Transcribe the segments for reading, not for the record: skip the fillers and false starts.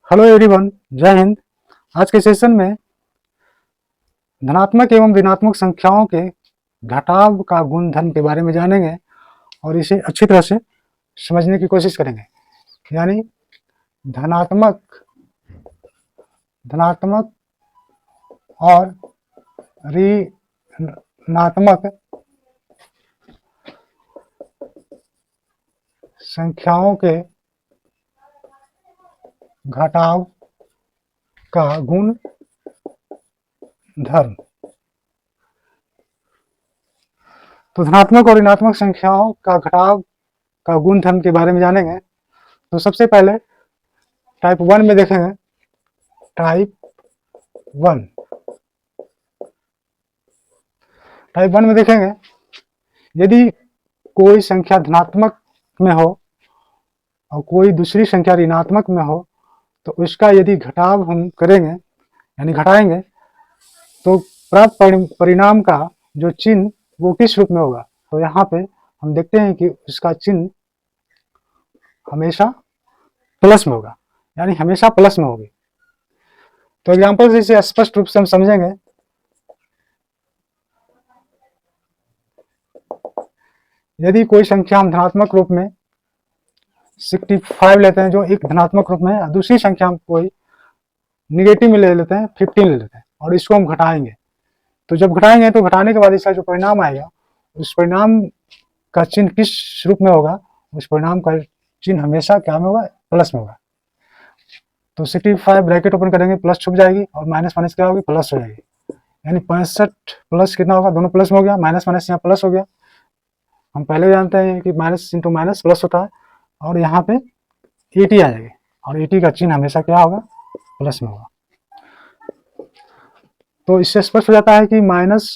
Hello everyone, जय हिंद। आज के सेशन में धनात्मक एवं ऋणात्मक संख्याओं के घटाव का गुणधर्म के बारे में जानेंगे और इसे अच्छी तरह से समझने की कोशिश करेंगे। यानी धनात्मक धनात्मक और ऋणात्मक संख्याओं के घटाव का गुण धर्म। तो धनात्मक और ऋणात्मक संख्याओं का घटाव का गुण धर्म के बारे में जानेंगे। तो सबसे पहले टाइप 1 में देखेंगे। टाइप 1 में देखेंगे, यदि कोई संख्या धनात्मक में हो और कोई दूसरी संख्या ऋणात्मक में हो तो उसका यदि घटाव हम करेंगे यानी घटाएंगे तो प्राप्त परिणाम का जो चिन्ह वो किस रूप में होगा। तो यहाँ पे हम देखते हैं कि उसका चिन्ह हमेशा प्लस में होगा, यानी हमेशा प्लस में होगी। तो एग्जाम्पल से इसे स्पष्ट रूप से हम समझेंगे। यदि कोई संख्या हम धनात्मक रूप में 65 लेते हैं जो एक धनात्मक रूप में है, दूसरी संख्या हम कोई निगेटिव में ले लेते हैं 15 ले लेते हैं और इसको हम घटाएंगे। तो जब घटाएंगे तो घटाने के बाद इसका जो परिणाम आएगा उस परिणाम का चिन्ह किस रूप में होगा, उस परिणाम का चिन्ह हमेशा क्या में होगा, प्लस में होगा। तो 65 ब्रैकेट ओपन करेंगे, प्लस छुप जाएगी और माइनस माइनस क्या होगी, प्लस हो जाएगी। यानी 65 प्लस कितना होगा, दोनों प्लस में हो गया, माइनस माइनस यहाँ प्लस हो गया। हम पहले जानते हैं कि माइनस इंटू माइनस प्लस होता है और यहाँ पे 80 आ जाएगी और 80 का चिन्ह हमेशा क्या होगा, प्लस में होगा। तो इससे स्पष्ट हो जाता है कि माइनस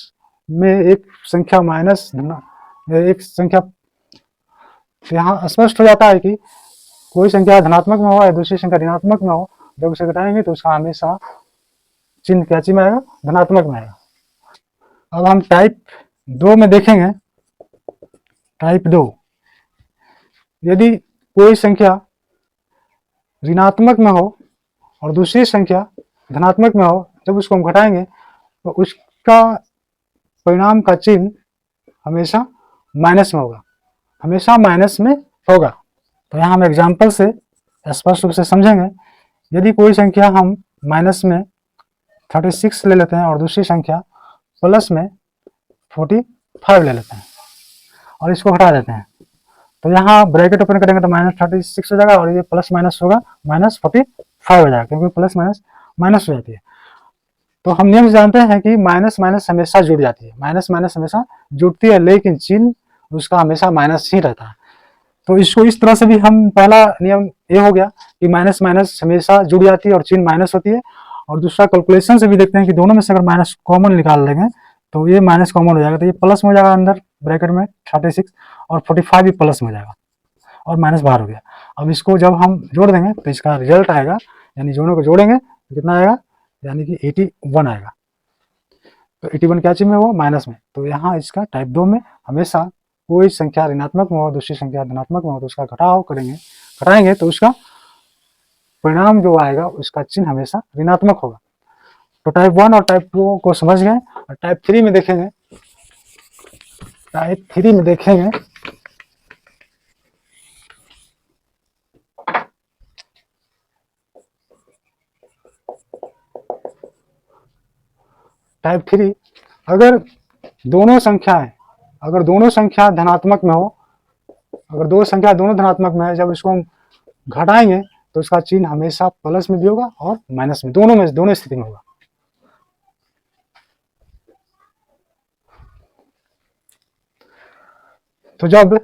में एक संख्या यहाँ स्पष्ट हो जाता है कि कोई संख्या धनात्मक में हो या दूसरी संख्या ऋणात्मक में हो, जब उसे घटाएंगे तो उसका हमेशा चिन्ह क्या चिन्ह आएगा, धनात्मक में आएगा। अब हम टाइप 2 में देखेंगे। टाइप 2, यदि कोई संख्या ऋणात्मक में हो और दूसरी संख्या धनात्मक में हो, जब उसको हम घटाएंगे तो उसका परिणाम का चिन्ह हमेशा माइनस में होगा, हमेशा माइनस में होगा। तो यहाँ हम एग्जाम्पल से स्पष्ट रूप से समझेंगे। यदि कोई संख्या हम माइनस में 36 ले लेते हैं और दूसरी संख्या प्लस में 45 ले लेते हैं और इसको घटा देते हैं, तो यहाँ ब्रैकेट ओपन करेंगे तो -36 हो जाएगा और ये प्लस माइनस होगा -45 हो जाएगा, क्योंकि प्लस माइनस माइनस हो जाती है। तो हम नियम जानते हैं कि माइनस माइनस हमेशा जुड़ जाती है, माइनस माइनस हमेशा जुड़ती है, लेकिन चिन्ह उसका हमेशा माइनस ही रहता है। तो इसको इस तरह से भी हम, पहला नियम ये हो गया कि माइनस माइनस हमेशा जुड़ जाती है और चिन्ह माइनस होती है। और दूसरा कैलकुलेशन से भी देखते हैं कि दोनों में से अगर माइनस कॉमन निकाल लेंगे तो ये माइनस कॉमन हो जाएगा, तो ये प्लस में हो जाएगा अंदर ब्रैकेट में 36 और 45 भी प्लस में हो जाएगा और माइनस बाहर हो गया। अब इसको जब हम जोड़ देंगे तो इसका रिजल्ट आएगा, यानी दोनों को जोड़ेंगे तो कितना आएगा, यानी कि 81 आएगा। तो 81 क्या चिन्ह में हो, माइनस में। तो यहाँ इसका टाइप 2 में हमेशा कोई संख्या ऋणात्मक में हो दूसरी संख्या धनात्मक में हो तो उसका घटाव घटाएंगे तो उसका परिणाम जो आएगा उसका चिन्ह हमेशा ऋणात्मक होगा। तो टाइप 1 और टाइप 2 को समझ गए। और टाइप 3 में देखेंगे। टाइप 3 में देखेंगे टाइप 3, अगर दोनों संख्या धनात्मक में हो, अगर दो संख्या दोनों धनात्मक में है, जब इसको हम घटाएंगे तो उसका चिन्ह हमेशा प्लस में भी होगा और माइनस में, दोनों स्थिति में होगा। तो जब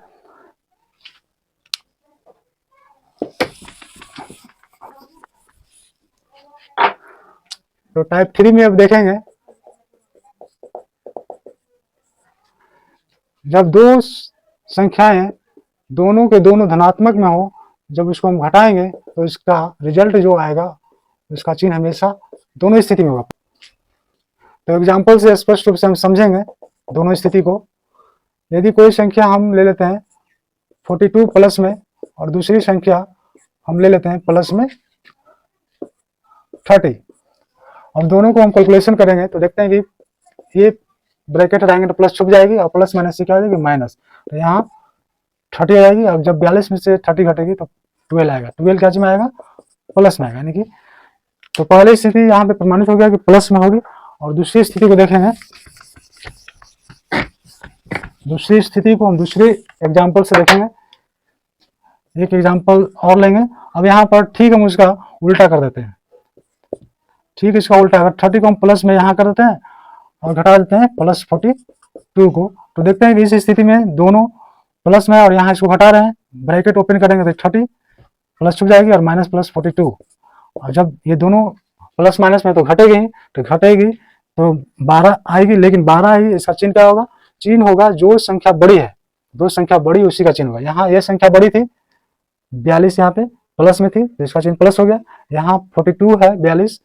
टाइप 3 में अब देखेंगे, जब दो संख्याएं दोनों के दोनों धनात्मक में हो, जब इसको हम घटाएंगे तो इसका रिजल्ट जो आएगा उसका चिन्ह हमेशा दोनों स्थिति में होगा। तो एग्जाम्पल से स्पष्ट रूप से हम समझेंगे दोनों स्थिति को। यदि कोई संख्या हम ले लेते हैं 42 प्लस में और दूसरी संख्या हम ले लेते हैं प्लस में 30। और दोनों को हम कैलकुलेशन करेंगे तो देखते हैं कि ये ब्रैकेट हटाएंगे तो प्लस छुप जाएगी और प्लस माइनस से क्या हो जाएगी माइनस, तो यहाँ 30 आएगी। अब जब 42 में से 30 घटेगी तो 12 आएगा, 12 क्या चीज में आएगा प्लस में आएगा, यानी कि तो पहली स्थिति यहाँ पे प्रमाणित हो गया कि प्लस में होगी। और दूसरी स्थिति को देखेंगे, दूसरी स्थिति को हम दूसरे एग्जाम्पल से देखेंगे, एक एग्जाम्पल और लेंगे। अब यहाँ पर ठीक हम उसका उल्टा कर देते हैं, ठीक इसका उल्टा, अगर 30 को हम प्लस में यहाँ कर देते हैं और घटा देते हैं प्लस 42 को, तो देखते हैं कि इस स्थिति में दोनों प्लस में और यहाँ इसको घटा रहे हैं, ब्रैकेट ओपन करेंगे तो 30 प्लस छुप जाएगी और माइनस प्लस 42। और जब ये दोनों प्लस माइनस में तो घटेगी, तो 12 आएगी, लेकिन 12 आएगी इसका चिन्ह क्या होगा, चिन्ह होगा जो संख्या बड़ी है, जो संख्या बड़ी उसी का चिन्ह होगा। यहाँ ये संख्या बड़ी थी 42, यहाँ पे प्लस में थी तो इसका चिन्ह प्लस हो गया। यहाँ 42 है, 42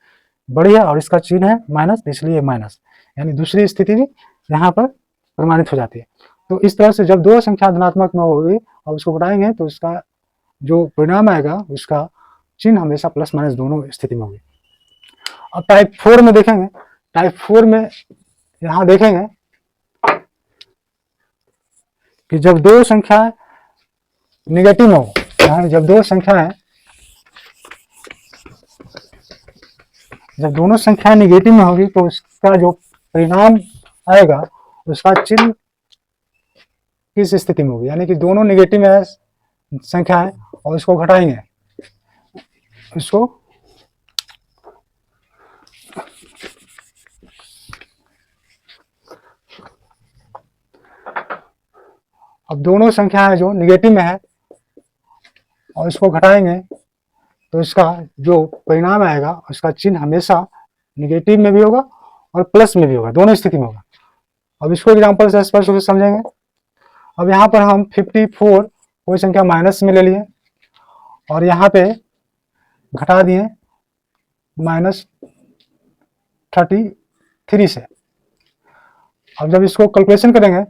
बड़ी है और इसका चिन्ह है माइनस, इसलिए माइनस, यानी दूसरी स्थिति भी यहाँ पर प्रमाणित हो जाती है। तो इस तरह से जब दो संख्या धनात्मक में होगी और उसको घटाएंगे तो इसका जो परिणाम आएगा उसका चिन्ह हमेशा प्लस माइनस दोनों स्थिति में होगी। अब टाइप 4 में देखेंगे, टाइप 4 में यहाँ देखेंगे कि जब दो संख्या निगेटिव में हो, यानी जब दो संख्याएं, जब दोनों संख्याएं निगेटिव में होगी तो उसका जो परिणाम आएगा उसका चिन्ह किस स्थिति में होगी, यानी कि दोनों निगेटिव में है संख्याएं और इसको घटाएंगे, इसको अब दोनों संख्याएं जो निगेटिव में है और इसको घटाएंगे तो इसका जो परिणाम आएगा उसका चिन्ह हमेशा निगेटिव में भी होगा और प्लस में भी होगा, दोनों स्थिति में होगा। अब इसको एग्जांपल से स्पष्ट रूप से समझेंगे। अब यहाँ पर हम 54 कोई संख्या माइनस में ले लिए और यहाँ पे घटा दिए माइनस 33 से। अब जब इसको कैलकुलेशन करेंगे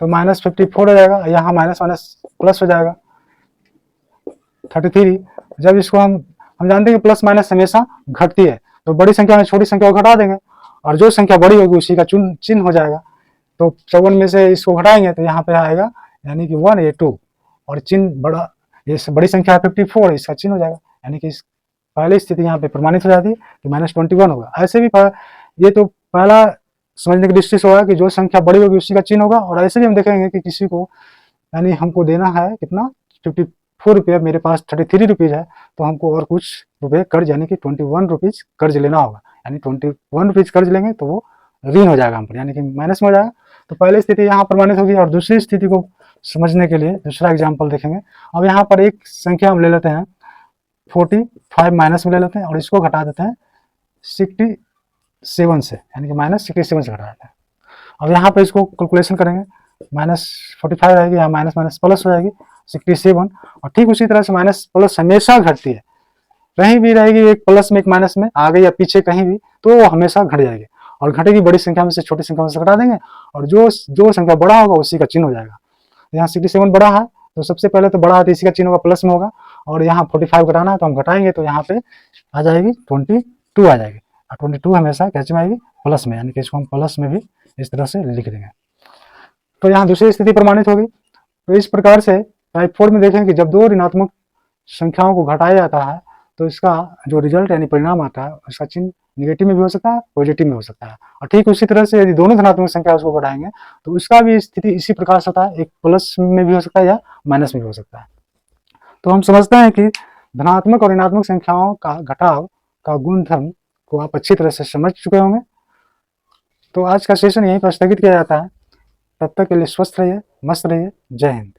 तो माइनस 54 हो जाएगा, यहाँ माइनस माइनस प्लस हो जाएगा 33। जब इसको हम जानते हैं कि प्लस माइनस हमेशा घटती है, तो बड़ी संख्या में छोटी संख्या को घटा देंगे और जो संख्या बड़ी होगी उसी का चिन्ह हो जाएगा। तो 54 में से इसको घटाएंगे तो यहाँ पे आएगा, यानी कि 1 ये 2 और चिन्ह बड़ा, ये बड़ी संख्या है 54, इसका चिन्ह हो जाएगा, यानी कि पहली स्थिति यहाँ पे प्रमाणित हो जाती है कि -21 होगा। ऐसे भी ये तो पहला समझने की दृष्टि से होगा कि जो संख्या बड़ी होगी उसी का चिन्ह होगा। और ऐसे भी हम देखेंगे कि किसी को, यानी हमको देना है कितना 54 रुपये, मेरे पास 33 रुपीज़ है, तो हमको और कुछ रुपये कर्ज यानी कि 21 रुपीज़ कर्ज लेना होगा, यानी 21 रुपीज़ कर्ज लेंगे तो वो ऋण हो जाएगा हम पर, यानी कि माइनस में हो जाएगा। तो पहली स्थिति यहाँ प्रमाणित होगी। और दूसरी स्थिति को समझने के लिए दूसरा एग्जाम्पल देखेंगे। अब यहाँ पर एक संख्या हम ले लेते हैं 45 माइनस में ले लेते हैं और इसको घटा देते हैं 67 से, यानी कि -67 से घटा देते हैं। अब यहाँ पर इसको कैलकुलेशन करेंगे, -45 रहेगी, यहाँ माइनस माइनस प्लस हो जाएगी 67। और ठीक उसी तरह से माइनस प्लस हमेशा घटती है, कहीं भी रहेगी एक प्लस में एक माइनस में आगे या पीछे कहीं भी, तो वो हमेशा घट जाएगी और घटेगी बड़ी संख्या में से छोटी संख्या में से घटा देंगे और जो संख्या बड़ा होगा उसी का चिन्ह हो जाएगा। यहाँ 67 बड़ा है तो सबसे पहले तो बड़ा है तो इसी का चिन्ह होगा, प्लस में होगा। और यहाँ 45 घटाना है तो हम घटाएंगे तो यहाँ पे आ जाएगी 22 आ जाएगी, और 22 हमेशा कैसे में आएगी प्लस में, यानी कि इसको हम प्लस में भी इस तरह से लिख देंगे। तो यहाँ दूसरी स्थिति प्रमाणित होगी। तो इस प्रकार से टाइप 4 में देखें कि जब दो ऋणात्मक संख्याओं को घटाया जाता है तो इसका जो रिजल्ट यानी परिणाम आता है उसका चिन्ह निगेटिव में भी हो सकता है, पॉजिटिव में हो सकता है। और ठीक उसी तरह से यदि दोनों धनात्मक संख्या उसको घटाएंगे तो उसका भी स्थिति इसी प्रकार से होता है, एक प्लस में भी हो सकता है या माइनस में भी हो सकता है। तो हम समझते हैं कि धनात्मक और ऋणात्मक संख्याओं का घटाव का गुणधर्म को आप अच्छी तरह से समझ चुके होंगे। तो आज का सेशन यहीं पर स्थगित किया जाता है। तब तक के लिए स्वस्थ रहिए, मस्त रहिए। जय हिंद।